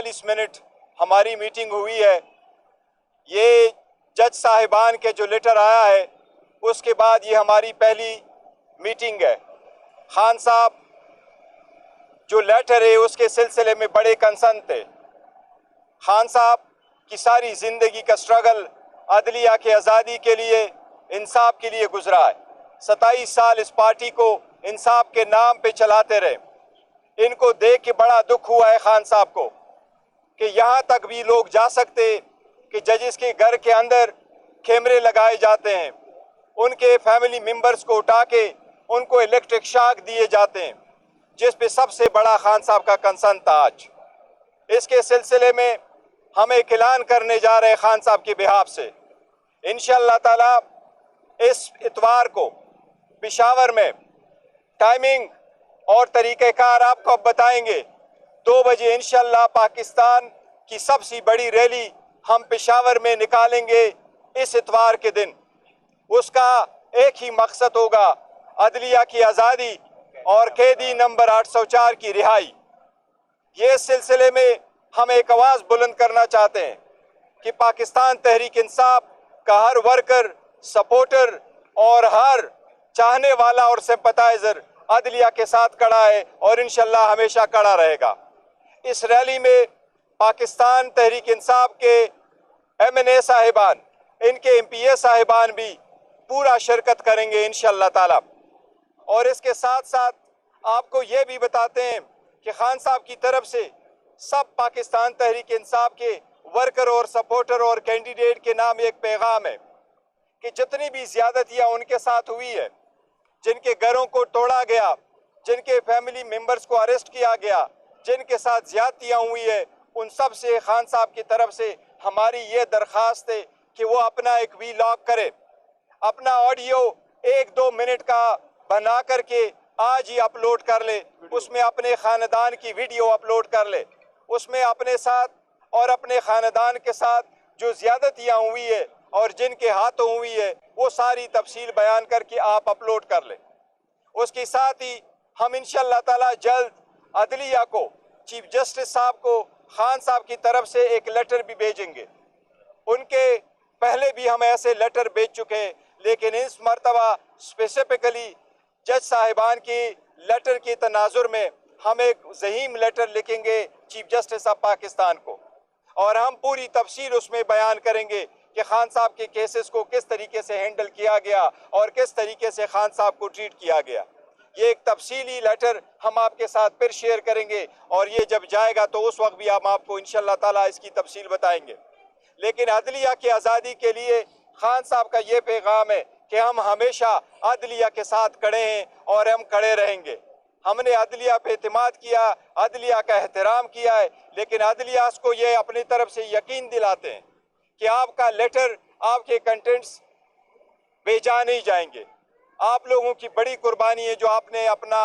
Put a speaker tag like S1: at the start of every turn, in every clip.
S1: 40 minute हमारी meeting हुई है। ये जज साहिबान के जो लेटर आया है उसके बाद ये हमारी पहली मीटिंग है। खान साहब जो लेटर है उसके सिलसिले में बड़े कंसर्न थे। खान साहब की सारी ज़िंदगी का स्ट्रगल अदलिया के आज़ादी के लिए, इंसाफ के लिए गुजरा है। 27 साल इस पार्टी को इंसाफ के नाम पे चलाते रहे। इनको देख के बड़ा दुख हुआ है खान साहब को कि यहाँ तक भी लोग जा सकते कि जजेस के घर के अंदर कैमरे लगाए जाते हैं, उनके फैमिली मेंबर्स को उठा के उनको इलेक्ट्रिक शॉक दिए जाते हैं, जिस पे सबसे बड़ा खान साहब का कंसर्न था। आज इसके सिलसिले में हम एक ऐलान करने जा रहे हैं खान साहब के बिहाफ से। इंशाअल्लाह ताला इस इतवार को पेशावर में टाइमिंग और तरीक़ेकार आपको अब बताएंगे। 2 बजे इंशाअल्लाह पाकिस्तान की सबसे बड़ी रैली हम पेशावर में निकालेंगे इस इतवार के दिन। उसका एक ही मकसद होगा, अदलिया की आज़ादी और कैदी नंबर 804 की रिहाई। ये सिलसिले में हम एक आवाज़ बुलंद करना चाहते हैं कि पाकिस्तान तहरीक इंसाफ का हर वर्कर, सपोर्टर और हर चाहने वाला और सिंपैथाइजर अदलिया के साथ खड़ा है और इंशाअल्लाह हमेशा खड़ा रहेगा। इस रैली में पाकिस्तान तहरीक इंसाफ के MNA साहिबान, इनके MPA साहिबान भी पूरा शिरकत करेंगे इंशाअल्लाह ताला। और इसके साथ साथ आपको ये भी बताते हैं कि खान साहब की तरफ से सब पाकिस्तान तहरीक इंसाफ के वर्कर और सपोर्टर और कैंडिडेट के नाम एक पैगाम है कि जितनी भी ज्यादतियाँ उनके साथ हुई है, जिनके घरों को तोड़ा गया, जिनके फैमिली मेंबर्स को अरेस्ट किया गया, जिनके साथ ज्यादतियाँ हुई है, उन सब से खान साहब की तरफ से हमारी ये दरख्वास्त है कि वो अपना एक वीलॉग करे, अपना ऑडियो 1-2 मिनट का बना करके आज ही अपलोड कर ले, उसमें अपने ख़ानदान की वीडियो अपलोड कर ले, उसमें अपने साथ और अपने ख़ानदान के साथ जो ज़्यादतियाँ हुई है और जिनके हाथों हुई है वो सारी तफसील बयान करके आप अपलोड कर ले। उसके साथ ही हम इंशाअल्लाह ताला जल्द अदलिया को, चीफ जस्टिस साहब को खान साहब की तरफ से एक लेटर भी भेजेंगे। उनके पहले भी हम ऐसे लेटर भेज चुके हैं, लेकिन इस मरतबा स्पेसिफिकली जज साहिबान की लेटर की तनाजुर में हम एक ज़हीम लेटर लिखेंगे चीफ जस्टिस ऑफ पाकिस्तान को, और हम पूरी तफसील उसमें बयान करेंगे कि खान साहब के केसेस को किस तरीके से हैंडल किया गया और किस तरीके से खान साहब को ट्रीट किया गया। ये एक तफसीली लेटर हम आपके साथ फिर शेयर करेंगे और ये जब जाएगा तो उस वक्त भी हम आपको इंशाअल्लाह ताला इसकी तफसील बताएंगे। लेकिन अदलिया की आज़ादी के लिए खान साहब का ये पैगाम है कि हम हमेशा अदलिया के साथ खड़े हैं और हम खड़े रहेंगे। हमने अदलिया पे एतमाद किया, अदलिया का एहतराम किया है, लेकिन अदलिया को ये अपनी तरफ से यकीन दिलाते हैं कि आपका लेटर, आपके कंटेंट्स भेजा नहीं जाएंगे। आप लोगों की बड़ी कुर्बानी है जो आपने अपना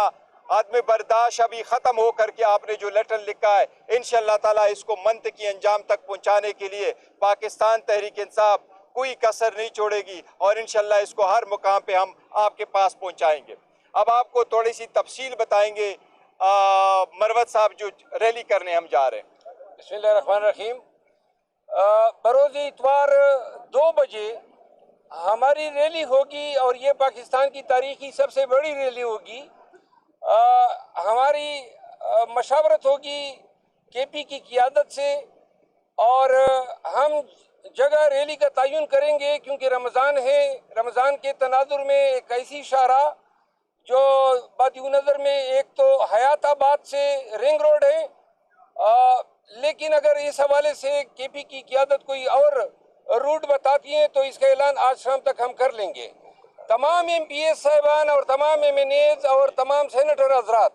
S1: आदम बर्दाश्त अभी ख़त्म हो करके आपने जो लेटर लिखा है, इंशाअल्लाह ताला इसको मंतकी अंजाम तक पहुँचाने के लिए पाकिस्तान तहरीक इंसाफ कोई कसर नहीं छोड़ेगी और इंशाअल्लाह इसको हर मुकाम पे हम आपके पास पहुँचाएंगे। अब आपको थोड़ी सी तफसील बताएंगे मरवत साहब जो रैली करने हम जा रहे हैं।
S2: बिस्मिल्लाहिर्रहमानिर्रहीम। बरोज़ इतवार 2 बजे हमारी रैली होगी और ये पाकिस्तान की तारीखी सबसे बड़ी रैली होगी। हमारी मशावरत होगी KP की क़ियादत से और हम जगह रैली का तयन करेंगे क्योंकि रमज़ान है। रमज़ान के तनाजुर में एक ऐसी शाहरा जो बदनज़र में एक तो हयाताबाद से रिंग रोड है, लेकिन अगर इस हवाले से KP की क़ियादत कोई और रूट बताती है तो इसका ऐलान आज शाम तक हम कर लेंगे। तमाम MPA साहिबान और तमाम MNAs और तमाम सेनेटर हजरात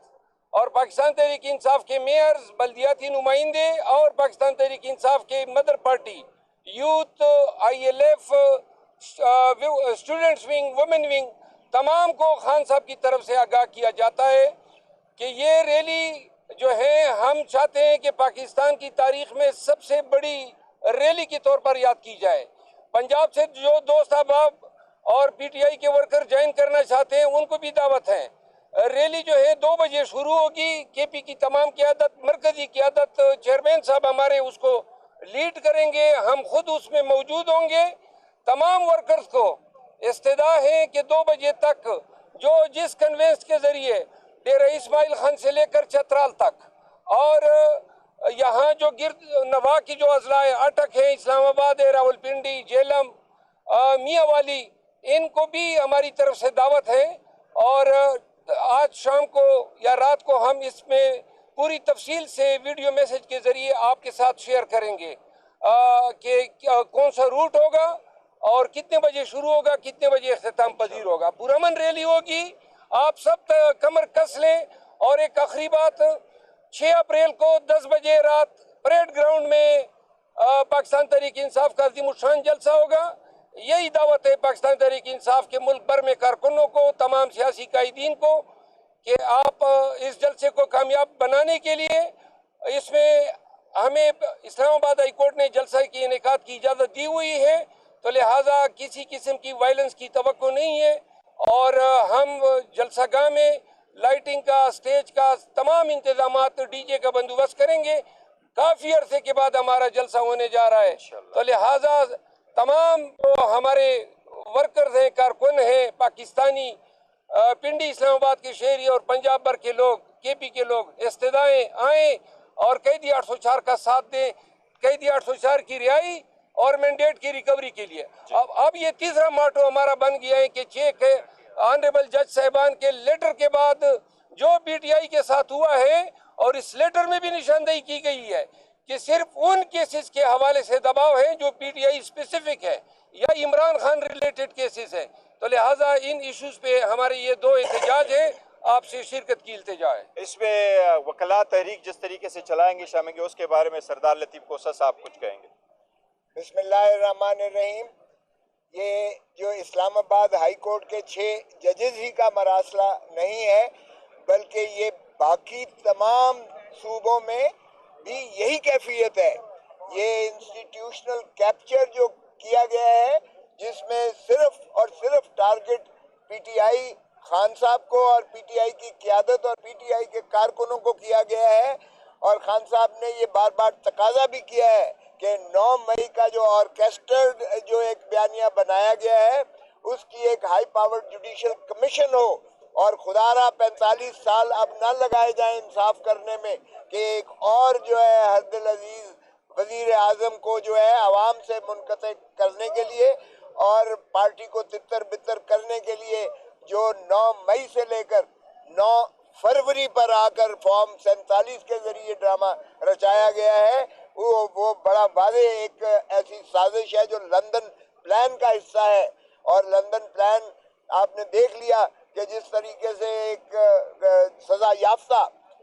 S2: और पाकिस्तान तहरीक इंसाफ के मेयर्स, बल्दियाती नुमाइंदे और पाकिस्तान तहरीक इंसाफ के mother party, youth, ILF, students wing, women wing, तमाम को खान साहब की तरफ से आगाह किया जाता है कि ये रैली जो है हम चाहते हैं कि पाकिस्तान की तारीख में सबसे बड़ी रैली के तौर पर याद की जाए। पंजाब से जो दोस्त अहबाब और PTI के वर्कर ज्वाइन करना चाहते हैं उनको भी दावत है। रैली जो है 2 बजे शुरू होगी। केपी की तमाम क़यादत, मरकजी क़यादत, चेयरमैन साहब हमारे उसको लीड करेंगे, हम खुद उसमें मौजूद होंगे। तमाम वर्कर्स को इस्तदा है कि 2 बजे तक जो जिस कन्वेंस के जरिए डेरा इस्माइल खान से लेकर चतराल तक और यहाँ जो गिरद नवा की जो अजला है, अटक है, इस्लामाबाद है, रावलपिंडी, जेलम, मियाँवाली, इनको भी हमारी तरफ से दावत है। और आज शाम को या रात को हम इसमें पूरी तफसील से वीडियो मैसेज के जरिए आपके साथ शेयर करेंगे कि कौन सा रूट होगा और कितने बजे शुरू होगा, कितने बजे इख्तिताम पजीर होगा। पुरअमन रैली होगी, आप सब कमर कस लें। और एक आखिरी बात, 6 अप्रैल को 10 बजे रात परेड ग्राउंड में पाकिस्तान तहरीक इंसाफ का अज़ीमुश्शान जलसा होगा। यही दावत है पाकिस्तान तहरीक इंसाफ के मुल्क भर में कारकुनों को, तमाम सियासी कायदीन को, कि आप इस जलसे को कामयाब बनाने के लिए, इसमें हमें इस्लामाबाद हाई कोर्ट ने जलसा की इनेकाद की इजाज़त दी हुई है, तो लिहाजा किसी किस्म की वायलेंस की तवक्को नहीं है। और हम जलसागाह में लाइटिंग का, स्टेज का तमाम इंतजामात, डीजे का बंदोबस्त करेंगे। काफ़ी अरसे के बाद हमारा जलसा होने जा रहा है, तो लिहाजा तमाम जो हमारे वर्कर्स हैं, कारकुन हैं, पाकिस्तानी, पिंडी इस्लामाबाद के शहरी और पंजाब भर के लोग, केपी के लोग इस्तदाएं आएँ और कैदी 804 का साथ दें, कैदी 804 की रिहाई और मैंडेट की रिकवरी के लिए। अब ये तीसरा माटो हमारा बन गया है कि चेक है ऑनरेबल जज साहिबान के लेटर के बाद जो पीटीआई के साथ हुआ है, और इस लेटर में भी निशानदेही की गई है कि सिर्फ उन केसेस के हवाले से दबाव है जो पीटीआई स्पेसिफिक है या इमरान खान रिलेटेड केसेस है। तो लिहाजा इन इश्यूज पे हमारे ये 2 एहतजाज है, आपसे शिरकत की इल्तिजा है।
S1: इसमें वकला तहरीक जिस तरीके से चलाएंगे शामिल, उसके बारे में सरदार लतीफ़ कोसा साहब कुछ कहेंगे।
S3: बिस्मिल्लाहिर्रहमानिर्रहीम। ये जो इस्लामाबाद हाई कोर्ट के 6 जजेस ही का मरासला नहीं है, बल्कि ये बाकी तमाम सूबों में भी यही कैफियत है। ये इंस्टीट्यूशनल कैप्चर जो किया गया है, जिसमें सिर्फ और सिर्फ टारगेट पीटीआई खान साहब को और पीटीआई की क़यादत और पीटीआई के कारकुनों को किया गया है। और खान साहब ने ये बार बार तकाजा भी किया है कि 9 मई का जो ऑर्केस्ट्रेड जो एक बयानिया बनाया गया है, उसकी एक हाई पावर जुडिशल कमीशन हो और खुदारा 45 साल अब न लगाए जाए इंसाफ करने में कि एक और जो है हरदिल अजीज वजीर आजम को जो है आवाम से मुनक़ते करने के लिए और पार्टी को तितर बितर करने के लिए जो 9 मई से लेकर 9 फरवरी पर आकर फॉर्म 47 के जरिए ड्रामा रचाया गया है, वो बड़ा वादे एक ऐसी साजिश है जो लंदन प्लान का हिस्सा है। और लंदन प्लान आपने देख लिया कि जिस तरीके से एक सजा याफ्ता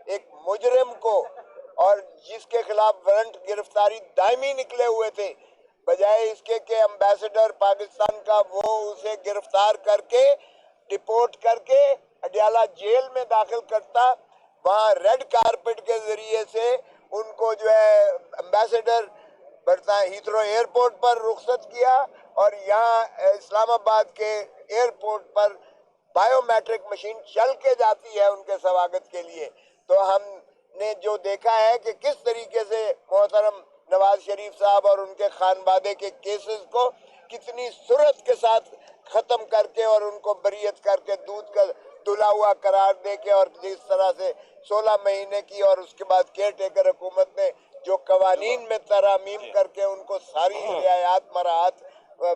S3: एक मुजरिम को, और जिसके खिलाफ वारंट गिरफ्तारी दायमी निकले हुए थे, बजाय इसके कि एम्बेसडर पाकिस्तान का वो उसे गिरफ्तार करके डिपोर्ट करके अडियाला जेल में दाखिल करता, वहाँ रेड कारपेट के जरिए से उनको जो है एम्बेसडर हीथ्रो एयरपोर्ट पर रुखसत किया और यहाँ इस्लामाबाद के एयरपोर्ट पर बायोमेट्रिक मशीन चल के जाती है उनके स्वागत के लिए। तो हमने जो देखा है कि किस तरीके से मोहतरम नवाज शरीफ साहब और उनके खानवादे के केसेस को कितनी सूरत के साथ ख़त्म करके और उनको बरियत करके दूध का धुला हुआ करार दे के, और जिस तरह से 16 महीने की और उसके बाद केयर टेकर हुकूमत ने जो कवानीन में तरामीम करके उनको सारी रियायत मराहत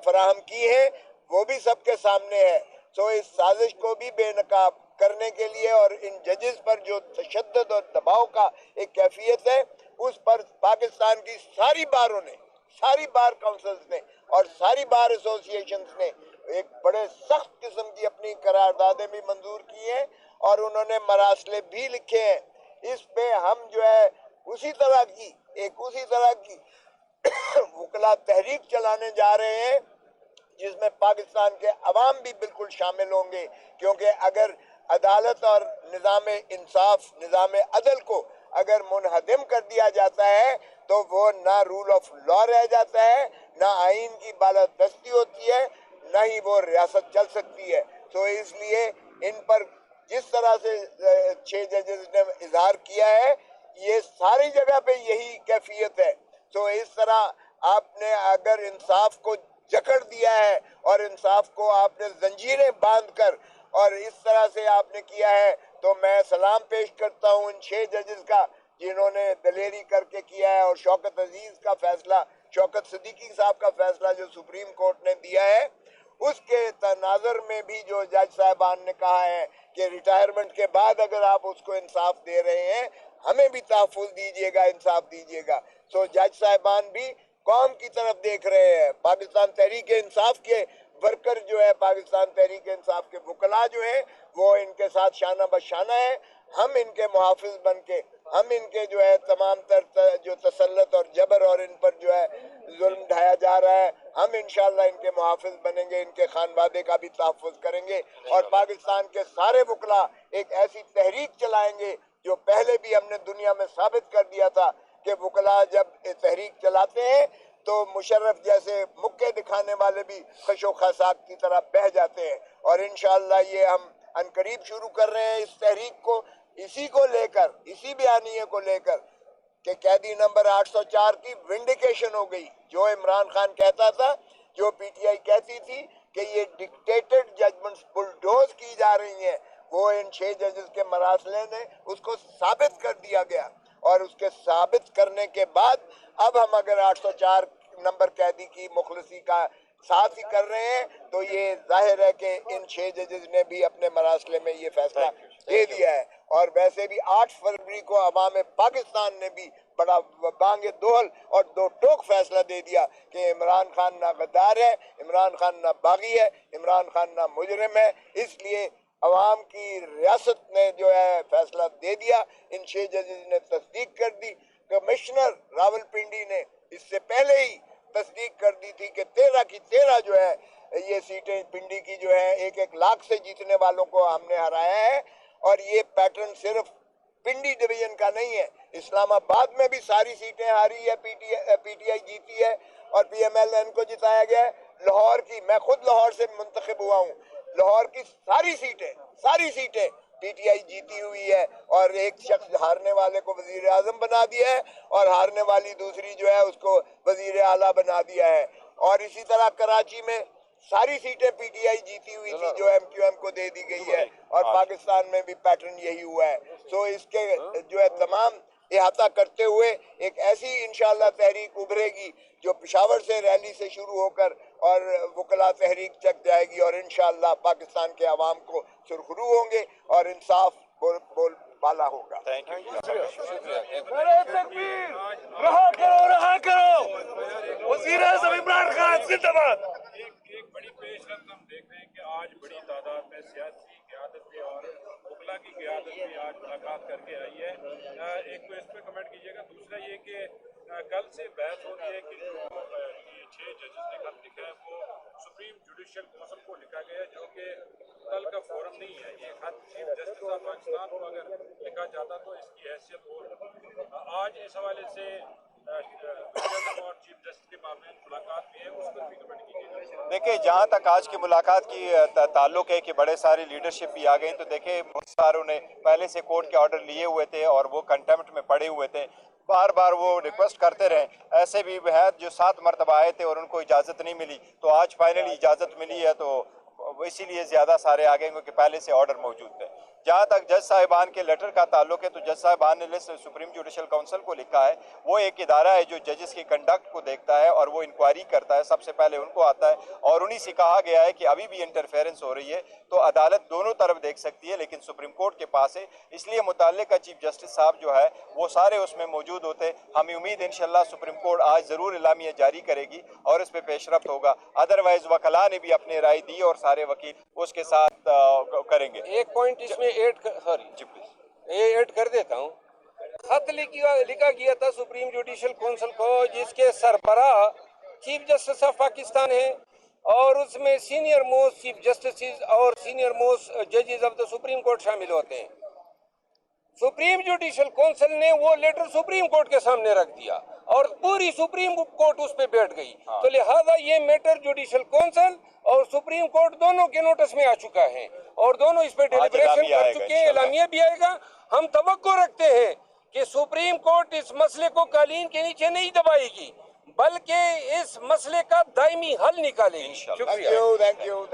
S3: फराहम की है, वो भी सबके सामने है। तो इस साजिश को भी बेनकाब करने के लिए और इन जजेस पर जो तशद्दुद और दबाव का एक कैफियत है, उस पर पाकिस्तान की सारी बारों ने, सारी बार काउंसिल्स ने और सारी बार एसोसिएशंस ने एक बड़े सख्त किस्म की अपनी करारदादें भी मंजूर की हैं और उन्होंने मरासले भी लिखे हैं। इस पे हम जो है उसी तरह की वकला तहरीक चलाने जा रहे हैं, जिसमें पाकिस्तान के अवाम भी बिल्कुल शामिल होंगे, क्योंकि अगर अदालत और निज़ाम इंसाफ, निज़ाम अदल को अगर मुनहदम कर दिया जाता है तो वो ना रूल ऑफ लॉ रह जाता है, ना आइन की बालादस्ती होती है, ना ही वो रियासत चल सकती है। तो इसलिए इन पर जिस तरह से 6 जजेस ने इजहार किया है, ये सारी जगह पे यही कैफियत है। तो इस तरह आपने अगर इंसाफ को जकड़ दिया है और इंसाफ को आपने जंजीरें बांध कर और इस तरह से आपने किया है, तो मैं सलाम पेश करता हूँ इन 6 जजेस का जिन्होंने दलेरी करके किया है। और शौकत अजीज का फैसला, शौकत सिद्दीकी साहब का फैसला जो सुप्रीम कोर्ट ने दिया है, उसके तनाजर में भी जो जज साहबान ने कहा है कि रिटायरमेंट के बाद अगर आप उसको इंसाफ दे रहे हैं, हमें भी तहफ़्फ़ुज़ दीजिएगा, इंसाफ दीजिएगा। सो जज साहबान भी कौम की तरफ देख रहे हैं। पाकिस्तान तहरीक इंसाफ के वर्कर जो है, पाकिस्तान तहरीक इंसाफ के वकला जो है, वो इनके साथ शाना बशाना है। हम इनके मुहाफिज बन के, हम इनके जो है तमाम तर जो तसल्लत और जबर और इन पर जो है जुल्म ढाया जा रहा है, हम इंशाल्लाह इनके मुहाफिज बनेंगे, इनके खानवादे का भी तहफ़्फ़ुज़ करेंगे। और पाकिस्तान के सारे वकला एक ऐसी तहरीक चलाएंगे जो पहले भी हमने दुनिया में साबित कर दिया था कि वकला जब तहरीक चलाते हैं तो मुशर्रफ जैसे मुक्के दिखाने वाले भी खशो खसाक की तरह बह जाते हैं। और इंशाल्लाह ये हम अनकरीब शुरू कर रहे हैं इस तहरीक को, इसी को लेकर, इसी बयानिए को लेकर कि कैदी नंबर 804 की विंडिकेशन हो गई। जो इमरान खान कहता था, जो पीटीआई कहती थी कि ये डिक्टेटेड जजमेंट्स बुलडोज की जा रही हैं, वो इन 6 जजेस के मरासले ने उसको साबित कर दिया गया। और उसके साबित करने के बाद अब हम अगर 804 नंबर कैदी की मुखलसी का साथ ही कर रहे हैं, तो ये जाहिर है कि इन 6 जजेस ने भी अपने मरासले में ये फैसला दे दिया है। और वैसे भी 8 फरवरी को अवाम पाकिस्तान ने भी बड़ा बांगे दोहल और दो टोक फैसला दे दिया कि इमरान खान ना गद्दार है, इमरान खान ना बागी है, इमरान खान ना मुजरिम है। इसलिए अवाम की रियासत ने जो है फैसला दे दिया। इन 6 जजेस ने तस्दीक कर दी। कमिश्नर रावलपिंडी ने इससे पहले ही तस्दीक कर दी थी कि 13 की 13 जो है ये सीटें पिंडी की जो है 1-1 लाख से जीतने वालों को हमने हराया है। और ये पैटर्न सिर्फ पिंडी डिवीजन का नहीं है, इस्लामाबाद में भी सारी सीटें हारी है, पीटीआई जीती है और पीएमएलएन को जिताया गया है। लाहौर की, मैं खुद लाहौर से मुंतखब हुआ हूँ, लाहौर की सारी सीटें पीटीआई जीती हुई है। और एक शख्स हारने वाले को वजीर आजम बना दिया है और हारने वाली दूसरी जो है उसको वजीर आला बना दिया है। और इसी तरह कराची में सारी सीटें पीटीआई जीती हुई थी जो एमक्यूएम को दे दी गई है। और पाकिस्तान में भी पैटर्न यही हुआ है। सो इसके जो है तमाम इहाता करते हुए एक ऐसी इंशाल्लाह तहरीक उभरेगी जो पेशावर से रैली से शुरू होकर और वकला तहरीक तक जाएगी। और इंशाल्लाह पाकिस्तान के अवाम को सुरखरू होंगे और इंसाफ बोल बाला होगा।
S1: Thank you.
S4: रहा करो वज़ीर आज़म इमरान खान जिंदाबाद।
S5: एक बड़ी पेशरफ्त हम देख रहे हैं कि आज बड़ी तादाद में सियासी क़यादत भी और वकला की क़यादत भी आज मुलाकात करके आई है। एक तो इस पर कमेंट कीजिएगा। दूसरा ये कि कल से बहस हो रही है कि जो ये 6 जजेस ने खत लिखा है वो सुप्रीम जुडिशल काउंसिल को लिखा गया है, जो कि कल का फोरम नहीं है। ये खत चीफ जस्टिस ऑफ पाकिस्तान को अगर लिखा जाता तो इसकी हैसियत और आज इस हवाले से और चीफ जस्टिस के मामले में मुलाकात भी है, उस पर भी कमेंट कीजिएगा।
S1: देखिए, जहाँ तक आज की मुलाकात की ताल्लुक है कि बड़े सारी लीडरशिप भी आ गई, तो देखिए बहुत सारों ने पहले से कोर्ट के ऑर्डर लिए हुए थे और वो कंटेम्प्ट में पड़े हुए थे, बार बार वो रिक्वेस्ट करते रहे। ऐसे भी हैं जो 7 मरतबा आए थे और उनको इजाज़त नहीं मिली, तो आज फाइनली इजाज़त मिली है, तो इसीलिए ज़्यादा सारे आ गए क्योंकि पहले से ऑर्डर मौजूद थे। जहाँ तक जज साहिबान के लेटर का ताल्लुक है, तो जज साहिबान ने सुप्रीम जुडिशल काउंसिल को लिखा है। वो एक इदारा है जो जजेस की कंडक्ट को देखता है और वो इंक्वायरी करता है, सबसे पहले उनको आता है। और उन्हीं से कहा गया है कि अभी भी इंटरफेरेंस हो रही है तो अदालत दोनों तरफ देख सकती है, लेकिन सुप्रीम कोर्ट के पास है, इसलिए मुताल्लिका चीफ जस्टिस साहब जो है वो सारे उसमें मौजूद होते। हमें उम्मीद इंशाल्लाह सुप्रीम कोर्ट आज ज़रूर इलामिया जारी करेगी और इस पर पेशरफ्त होगा। अदरवाइज वकला ने भी अपनी राय दी और सारे वकील उसके साथ करेंगे।
S2: एक पॉइंट इसमें ऐड कर देता हूँ। खत लिखा गया था सुप्रीम जुडिशल काउंसिल को, जिसके सरबराह चीफ जस्टिस ऑफ पाकिस्तान है और उसमें सीनियर मोस्ट चीफ जस्टिस और सीनियर मोस्ट जजेस ऑफ द सुप्रीम कोर्ट शामिल होते हैं। सुप्रीम जुडिशल काउंसिल ने वो लेटर सुप्रीम कोर्ट के सामने रख दिया और पूरी सुप्रीम कोर्ट उस पे बैठ गई। तो लिहाजा ये मैटर जुडिशल काउंसिल और सुप्रीम कोर्ट दोनों के नोटिस में आ चुका है और दोनों इस पे डेलिब्रेशन कर चुके हैं, एलानिया भी आएगा। हम तवक्को रखते हैं कि सुप्रीम कोर्ट इस मसले को कालीन के नीचे नहीं दबाएगी बल्कि इस मसले का दायमी हल निकालेगी। शुक्रिया।
S3: Thank you.